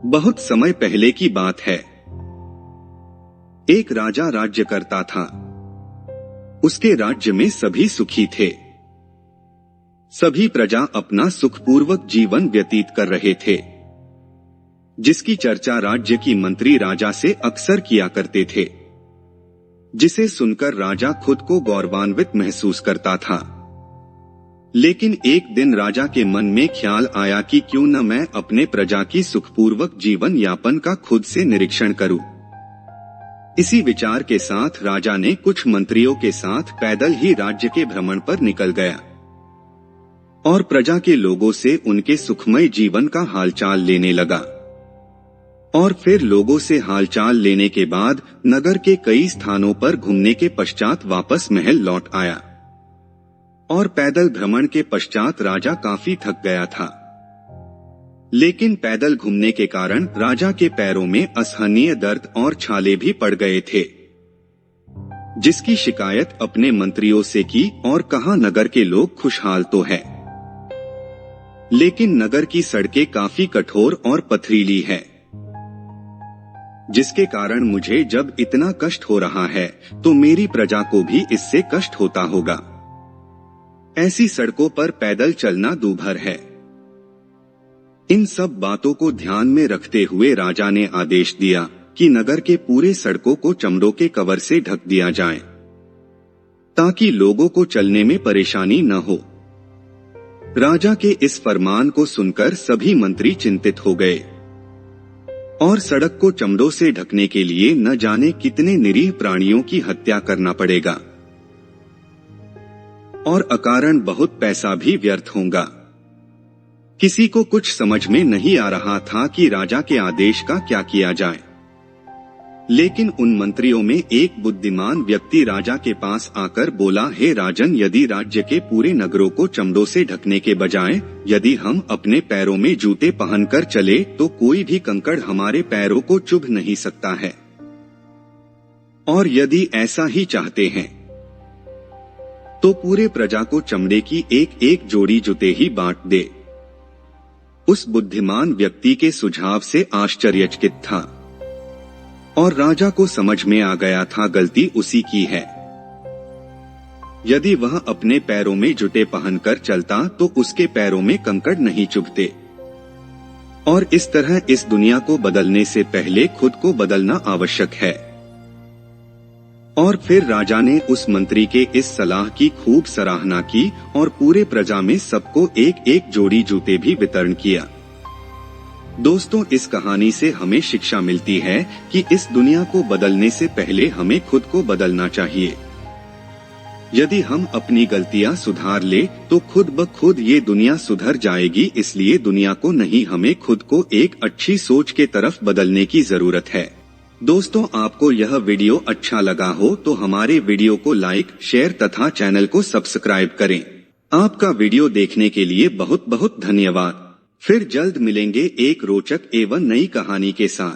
बहुत समय पहले की बात है। एक राजा राज्य करता था। उसके राज्य में सभी सुखी थे। सभी प्रजा अपना सुखपूर्वक जीवन व्यतीत कर रहे थे, जिसकी चर्चा राज्य की मंत्री राजा से अक्सर किया करते थे, जिसे सुनकर राजा खुद को गौरवान्वित महसूस करता था। लेकिन एक दिन राजा के मन में ख्याल आया कि क्यों न मैं अपने प्रजा की सुखपूर्वक जीवन यापन का खुद से निरीक्षण करूं। इसी विचार के साथ राजा ने कुछ मंत्रियों के साथ पैदल ही राज्य के भ्रमण पर निकल गया और प्रजा के लोगों से उनके सुखमय जीवन का हालचाल लेने लगा। और फिर लोगों से हालचाल लेने के बाद नगर के कई स्थानों पर घूमने के पश्चात वापस महल लौट आया। और पैदल भ्रमण के पश्चात राजा काफी थक गया था। लेकिन पैदल घूमने के कारण राजा के पैरों में असहनीय दर्द और छाले भी पड़ गए थे, जिसकी शिकायत अपने मंत्रियों से की और कहा नगर के लोग खुशहाल तो है, लेकिन नगर की सड़कें काफी कठोर और पथरीली है, जिसके कारण मुझे जब इतना कष्ट हो रहा है तो मेरी प्रजा को भी इससे कष्ट होता होगा। ऐसी सड़कों पर पैदल चलना दूभर है। इन सब बातों को ध्यान में रखते हुए राजा ने आदेश दिया कि नगर के पूरे सड़कों को चमड़ों के कवर से ढक दिया जाए, ताकि लोगों को चलने में परेशानी न हो। राजा के इस फरमान को सुनकर सभी मंत्री चिंतित हो गए और सड़क को चमड़ों से ढकने के लिए न जाने कितने निरीह प्राणियों की हत्या करना पड़ेगा और अकारण बहुत पैसा भी व्यर्थ होगा। किसी को कुछ समझ में नहीं आ रहा था कि राजा के आदेश का क्या किया जाए। लेकिन उन मंत्रियों में एक बुद्धिमान व्यक्ति राजा के पास आकर बोला, हे राजन, यदि राज्य के पूरे नगरों को चमड़ों से ढकने के बजाय यदि हम अपने पैरों में जूते पहनकर चले तो कोई भी कंकड़ हमारे पैरों को चुभ नहीं सकता है। और यदि ऐसा ही चाहते हैं तो पूरे प्रजा को चमड़े की एक एक जोड़ी जूते ही बांट दे। उस बुद्धिमान व्यक्ति के सुझाव से आश्चर्यचकित था और राजा को समझ में आ गया था गलती उसी की है। यदि वह अपने पैरों में जूते पहनकर चलता तो उसके पैरों में कंकड़ नहीं चुभते। और इस तरह इस दुनिया को बदलने से पहले खुद को बदलना आवश्यक है। और फिर राजा ने उस मंत्री के इस सलाह की खूब सराहना की और पूरे प्रजा में सबको एक एक जोड़ी जूते भी वितरण किया। दोस्तों, इस कहानी से हमें शिक्षा मिलती है कि इस दुनिया को बदलने से पहले हमें खुद को बदलना चाहिए। यदि हम अपनी गलतियां सुधार ले तो खुद ब खुद ये दुनिया सुधर जाएगी। इसलिए दुनिया को नहीं, हमें खुद को एक अच्छी सोच के तरफ बदलने की जरूरत है। दोस्तों, आपको यह वीडियो अच्छा लगा हो तो हमारे वीडियो को लाइक, शेयर तथा चैनल को सब्सक्राइब करें। आपका वीडियो देखने के लिए बहुत बहुत धन्यवाद। फिर जल्द मिलेंगे एक रोचक एवं नई कहानी के साथ।